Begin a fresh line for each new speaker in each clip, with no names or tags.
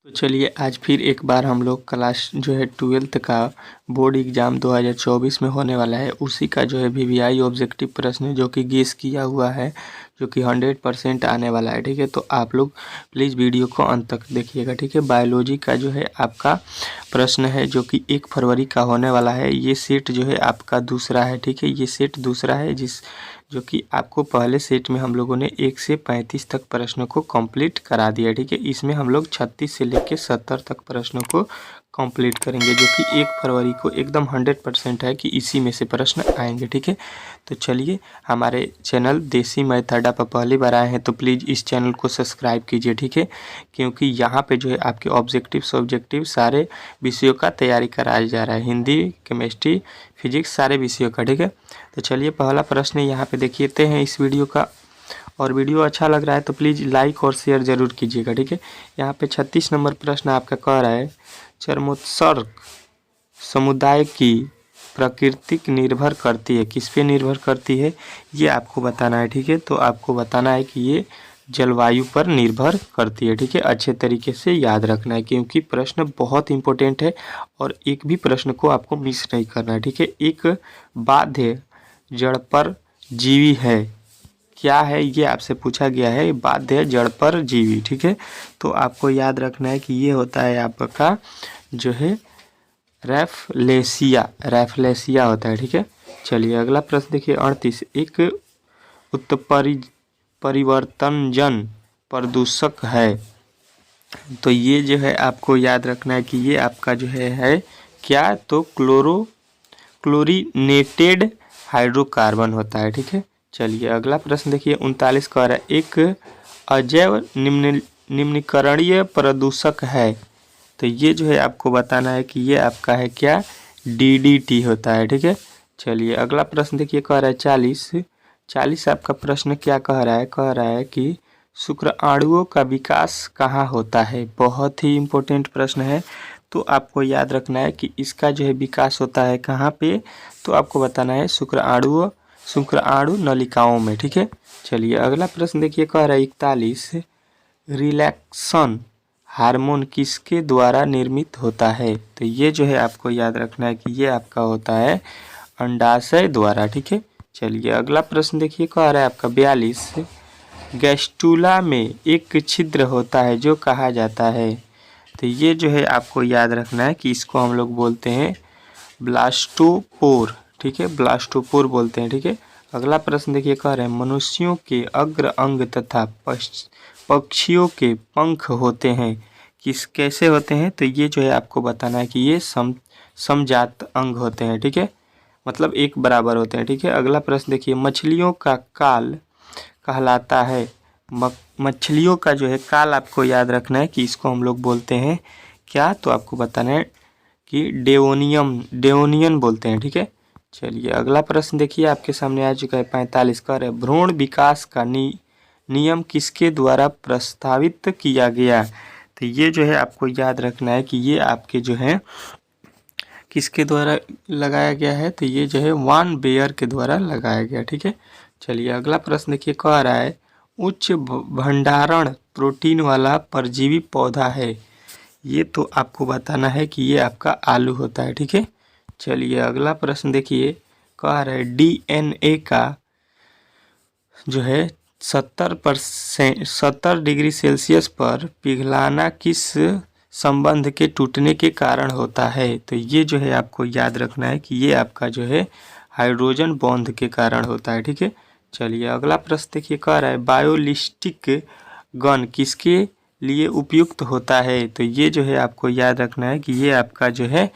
तो चलिए आज फिर एक बार हम लोग क्लास जो है 12th का बोर्ड एग्ज़ाम 2024 में होने वाला है, उसी का जो है वीवीआई ऑब्जेक्टिव प्रश्न जो कि गेस किया हुआ है, जो कि 100% आने वाला है। ठीक है, तो आप लोग प्लीज़ वीडियो को अंत तक देखिएगा। ठीक है, बायोलॉजी का जो है आपका प्रश्न है जो कि 1 फरवरी का होने वाला है। ये सेट जो है आपका दूसरा है। ठीक है, ये सेट दूसरा है जो कि आपको पहले सेट में हम लोगों ने 1 से 35 तक प्रश्नों को कंप्लीट करा दिया। ठीक है, इसमें हम लोग 36 से लेकर 70 तक प्रश्नों को कंप्लीट करेंगे, जो कि 1 फरवरी को एकदम 100% है कि इसी में से प्रश्न आएंगे। ठीक है, तो चलिए हमारे चैनल देसी मैथ अड्डा पर पहली बार आए हैं तो प्लीज़ इस चैनल को सब्सक्राइब कीजिए। ठीक है, क्योंकि यहाँ पे जो है आपके ऑब्जेक्टिव सब्जेक्टिव सारे विषयों का तैयारी कराया जा रहा है, हिंदी, केमिस्ट्री, फिजिक्स सारे विषयों का। ठीक है, तो चलिए पहला प्रश्न यहाँ पे देखते हैं इस वीडियो का, और वीडियो अच्छा लग रहा है तो प्लीज़ लाइक और शेयर ज़रूर कीजिएगा। ठीक है, यहाँ पे 36 नंबर प्रश्न आपका कह रहा है, चरमोत्सर्ग समुदाय की प्रकृति निर्भर करती है, किस पे निर्भर करती है ये आपको बताना है। ठीक है, तो आपको बताना है कि ये जलवायु पर निर्भर करती है। ठीक है, अच्छे तरीके से याद रखना है क्योंकि प्रश्न बहुत इंपॉर्टेंट है और एक भी प्रश्न को आपको मिस नहीं करना है। ठीक है, एक बाध्य जड़ पर जीवी है, क्या है ये आपसे पूछा गया है, बाध्य जड़ पर जीवी। ठीक है, तो आपको याद रखना है कि ये होता है आपका जो है रैफ्लेसिया होता है। ठीक है, चलिए अगला प्रश्न देखिए 38, एक उत्परिवर्तनजन प्रदूषक है, तो ये जो है आपको याद रखना है कि ये आपका जो है क्या, तो क्लोरीनेटेड हाइड्रोकार्बन होता है। ठीक है, चलिए अगला प्रश्न देखिए 39 का रहा है, एक अजैव निम्नीकरणीय प्रदूषक है, तो ये जो है आपको बताना है कि ये आपका है क्या, डीडीटी होता है। ठीक है, चलिए अगला प्रश्न देखिए कह रहा है 40 आपका प्रश्न क्या कह रहा है कि शुक्राणुओं का विकास कहाँ होता है। बहुत ही इम्पोर्टेंट प्रश्न है, तो आपको याद रखना है कि इसका जो है विकास होता है कहाँ पे, तो आपको बताना है शुक्राणु नलिकाओं में। ठीक है, चलिए अगला प्रश्न देखिए कह रहा है 41, रिलैक्सन हार्मोन किसके द्वारा निर्मित होता है, तो ये जो है आपको याद रखना है कि ये आपका होता है अंडाशय द्वारा। ठीक है, चलिए अगला प्रश्न देखिए कह रहा है आपका 42, गैस्ट्रुला में एक छिद्र होता है जो कहा जाता है, तो ये जो है आपको याद रखना है कि इसको हम लोग बोलते हैं ब्लास्टोपोर। ठीक है, ब्लास्टोपोर बोलते हैं। ठीक है, अगला प्रश्न देखिए कह रहे हैं, मनुष्यों के अग्र अंग तथा पक्षियों के पंख होते हैं, कैसे होते हैं, तो ये जो है आपको बताना है कि ये समजात अंग होते हैं। ठीक है, मतलब एक बराबर होते हैं। ठीक है, अगला प्रश्न देखिए, मछलियों का काल कहलाता है, मछलियों का जो है काल आपको याद रखना है कि इसको हम लोग बोलते हैं क्या, तो आपको बताना है कि डेओनियन बोलते हैं। ठीक है, चलिए अगला प्रश्न देखिए आपके सामने आ चुका है 45 का है, भ्रूण विकास का नियम किसके द्वारा प्रस्तावित किया गया, तो ये जो है आपको याद रखना है कि ये आपके जो है किसके द्वारा लगाया गया है, तो ये जो है वान बेयर के द्वारा लगाया गया। ठीक है, चलिए अगला प्रश्न देखिए कह रहा है, उच्च भंडारण प्रोटीन वाला परजीवी पौधा है, ये तो आपको बताना है कि ये आपका आलू होता है। ठीक है, चलिए अगला प्रश्न देखिए कह रहा है, डीएनए का जो है 70 डिग्री सेल्सियस पर पिघलाना किस संबंध के टूटने के कारण होता है, तो ये जो है आपको याद रखना है कि ये आपका जो है हाइड्रोजन बॉन्ड के कारण होता है। ठीक है, चलिए अगला प्रश्न देखिए कह रहा है, बायोलिस्टिक गन किसके लिए उपयुक्त होता है, तो ये जो है आपको याद रखना है कि ये आपका जो है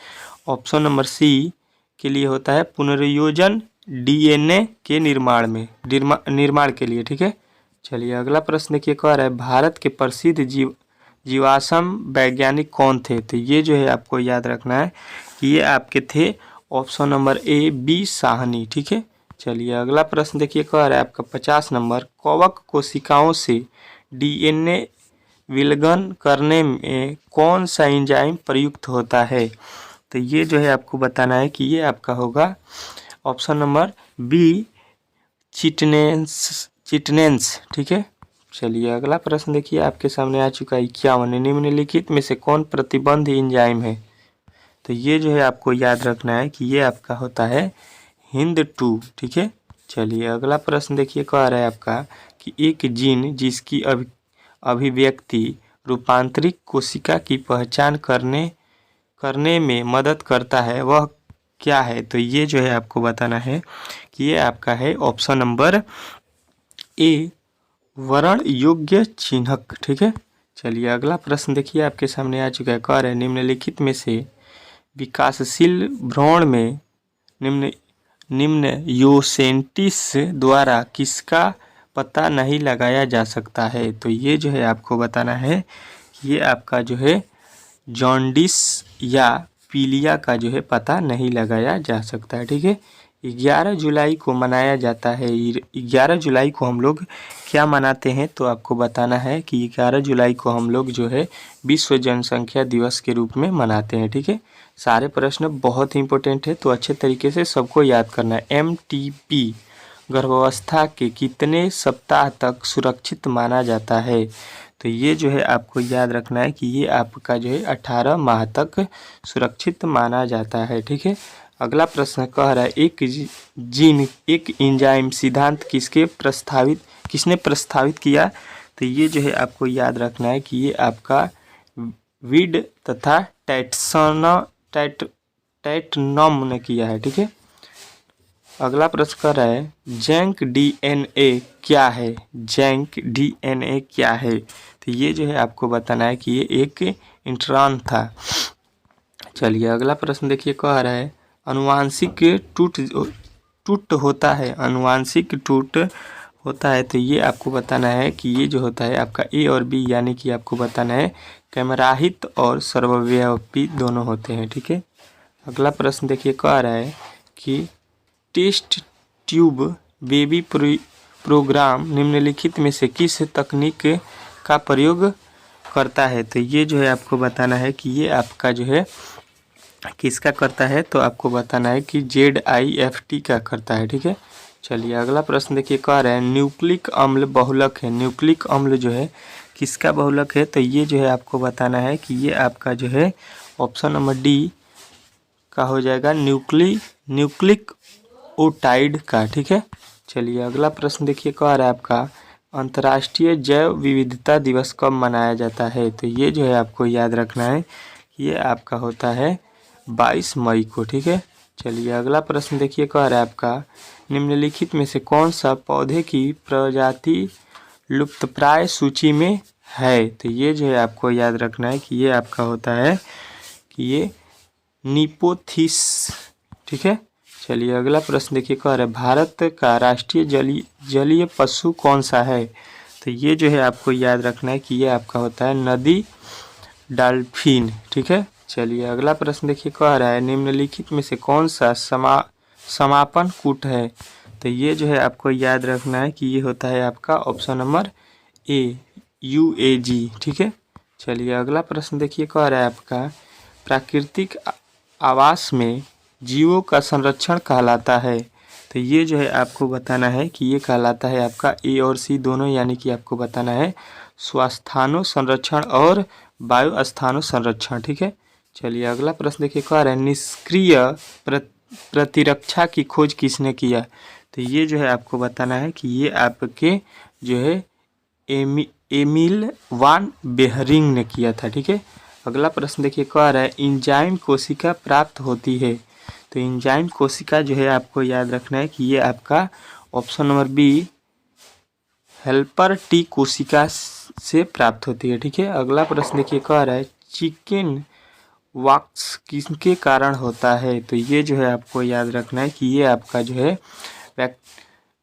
ऑप्शन नंबर सी के लिए होता है, पुनर्योजन डीएनए के निर्माण के लिए। ठीक है, चलिए अगला प्रश्न देखिए कह रहा है, भारत के प्रसिद्ध जीवाश्म वैज्ञानिक कौन थे, तो ये जो है आपको याद रखना है कि ये आपके थे ऑप्शन नंबर ए बी साहनी। ठीक है, चलिए अगला प्रश्न देखिए कह रहा है आपका 50 नंबर, कवक कोशिकाओं से डीएनए विलगन करने में कौन सा एंजाइम प्रयुक्त होता है, तो ये जो है आपको बताना है कि ये आपका होगा ऑप्शन नंबर बी चिटनेंस। ठीक है, चलिए अगला प्रश्न देखिए आपके सामने आ चुका है 51। निम्नलिखित में से कौन प्रतिबंध एंजाइम है? तो ये जो है आपको याद रखना है कि ये आपका होता है HIND2, ठीक है। चलिए अगला प्रश्न देखिए कह रहा है आपका कि एक जीन जिसकी अभिव्यक्ति रूपांतरित कोशिका की पहचान करने में मदद करता है वह क्या है? तो ये जो है आपको बताना है कि ये आपका है ऑप्शन नंबर ए, वर्ण योग्य चिन्हक, ठीक है। चलिए अगला प्रश्न देखिए आपके सामने आ चुका है, कह रहे निम्नलिखित में से विकासशील भ्रूण में निम्न योसेंटिस द्वारा किसका पता नहीं लगाया जा सकता है? तो ये जो है आपको बताना है कि ये आपका जो है जॉन्डिस या पीलिया का जो है पता नहीं लगाया जा सकता है, ठीक है। 11 जुलाई को मनाया जाता है। 11 जुलाई को हम लोग क्या मनाते हैं? तो आपको बताना है कि 11 जुलाई को हम लोग जो है विश्व जनसंख्या दिवस के रूप में मनाते हैं, ठीक है। सारे प्रश्न बहुत ही इंपॉर्टेंट है, तो अच्छे तरीके से सबको याद करना है। MTP गर्भावस्था के कितने सप्ताह तक सुरक्षित माना जाता है? तो ये जो है आपको याद रखना है कि ये आपका जो है 18 माह तक सुरक्षित माना जाता है, ठीक है। अगला प्रश्न कह रहा है एक एंजाइम सिद्धांत किसने प्रस्तावित किया? तो ये जो है आपको याद रखना है कि ये आपका वीड तथा टैटनम ने किया है, ठीक है। अगला प्रश्न कर रहा है जैंक DNA क्या है? जैंक DNA क्या है? तो ये जो है आपको बताना है कि ये एक इंट्रॉन था। चलिए अगला प्रश्न देखिए कह रहा है अनुवांशिक टूट होता है। अनुवांशिक टूट होता है तो ये आपको बताना है कि ये जो होता है आपका A और B, यानी कि आपको बताना है कैमराहित और सर्वव्यापी दोनों होते हैं, ठीक है। अगला प्रश्न देखिए कह रहा है कि टेस्ट ट्यूब बेबी प्रोग्राम निम्नलिखित में से किस तकनीक का प्रयोग करता है? तो ये जो है आपको बताना है कि ये आपका जो है किसका करता है? तो आपको बताना है कि ZIFT का करता है, ठीक है। चलिए अगला प्रश्न देखिए कह रहा है न्यूक्लिक अम्ल बहुलक है। न्यूक्लिक अम्ल जो है किसका बहुलक है? तो ये जो है आपको बताना है कि ये आपका जो है ऑप्शन नंबर D का हो जाएगा न्यूक्लिक ओटाइड का, ठीक है। चलिए अगला प्रश्न देखिए कह रहा है आपका अंतर्राष्ट्रीय जैव विविधता दिवस कब मनाया जाता है? तो ये जो है आपको याद रखना है कि ये आपका होता है 22 मई को, ठीक है। चलिए अगला प्रश्न देखिए कह रहा है आपका निम्नलिखित में से कौन सा पौधे की प्रजाति लुप्तप्राय सूची में है? तो ये जो है आपको याद रखना है कि ये आपका होता है कि ये निपोथिस, ठीक है। चलिए अगला प्रश्न देखिए कह रहा है भारत का राष्ट्रीय जलीय पशु कौन सा है? तो ये जो है आपको याद रखना है कि ये आपका होता है नदी डॉल्फिन, ठीक है। चलिए अगला प्रश्न देखिए कह रहा है निम्नलिखित में से कौन सा समापन कूट है? तो ये जो है आपको याद रखना है कि ये होता है आपका ऑप्शन नंबर A UAG, ठीक है। चलिए अगला प्रश्न देखिए कह रहा है आपका प्राकृतिक आवास में जीवों का संरक्षण कहलाता है। तो ये जो है आपको बताना है कि ये कहलाता है आपका A और C दोनों, यानी कि आपको बताना है स्वास्थानो संरक्षण और वायुस्थानो संरक्षण, ठीक है। चलिए अगला प्रश्न देखिए कह रहा है निष्क्रिय प्रतिरक्षा की खोज किसने किया? तो ये जो है आपको बताना है कि ये आपके जो है एमिल वान बेहरिंग ने किया था, ठीक है। अगला प्रश्न देखिए कह रहा है एंजाइम कोशिका प्राप्त होती है। तो एंजाइम कोशिका जो है आपको याद रखना है कि ये आपका option number B helper T कोशिका से प्राप्त होती है, ठीक है। अगला प्रश्न देखिए कह रहा है चिकन वॉक्स किसके कारण होता है? तो ये जो है आपको याद रखना है कि ये आपका जो है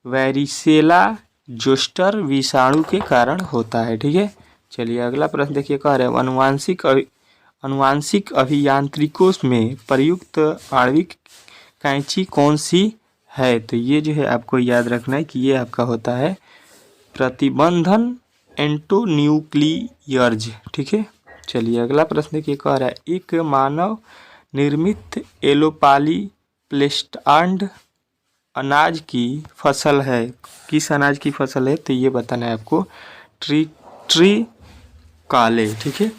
वैरिसेला जोस्टर विषाणु के कारण होता है, ठीक है। चलिए अगला प्रश्न देखिए कह रहे हैं अनुवांशिक अभियांत्रिकों में प्रयुक्त आणविक कैंची कौन सी है? तो ये जो है आपको याद रखना है कि ये आपका होता है प्रतिबंधन एंटोन्यूक्लियर्स, ठीक है। चलिए अगला प्रश्न देखिए कह रहा है एक मानव निर्मित एलोपाली प्लेस्टांड अनाज की फसल है। किस अनाज की फसल है? तो ये बताना है आपको ट्री काले, ठीक है।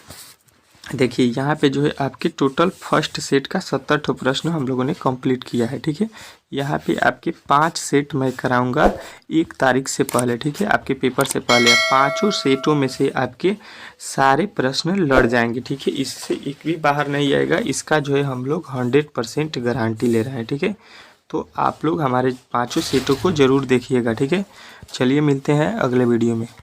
देखिए यहाँ पे जो है आपके टोटल फर्स्ट सेट का 70 ठो प्रश्न हम लोगों ने कंप्लीट किया है, ठीक है। यहाँ पे आपके 5 सेट मैं कराऊंगा 1 तारीख से पहले, ठीक है। आपके पेपर से पहले 5 सेटों में से आपके सारे प्रश्न लड़ जाएंगे, ठीक है। इससे एक भी बाहर नहीं आएगा। इसका जो है हम लोग 100% गारंटी ले रहे हैं, ठीक है। तो आप लोग हमारे 5 सेटों को ज़रूर देखिएगा, ठीक है। चलिए मिलते हैं अगले वीडियो में।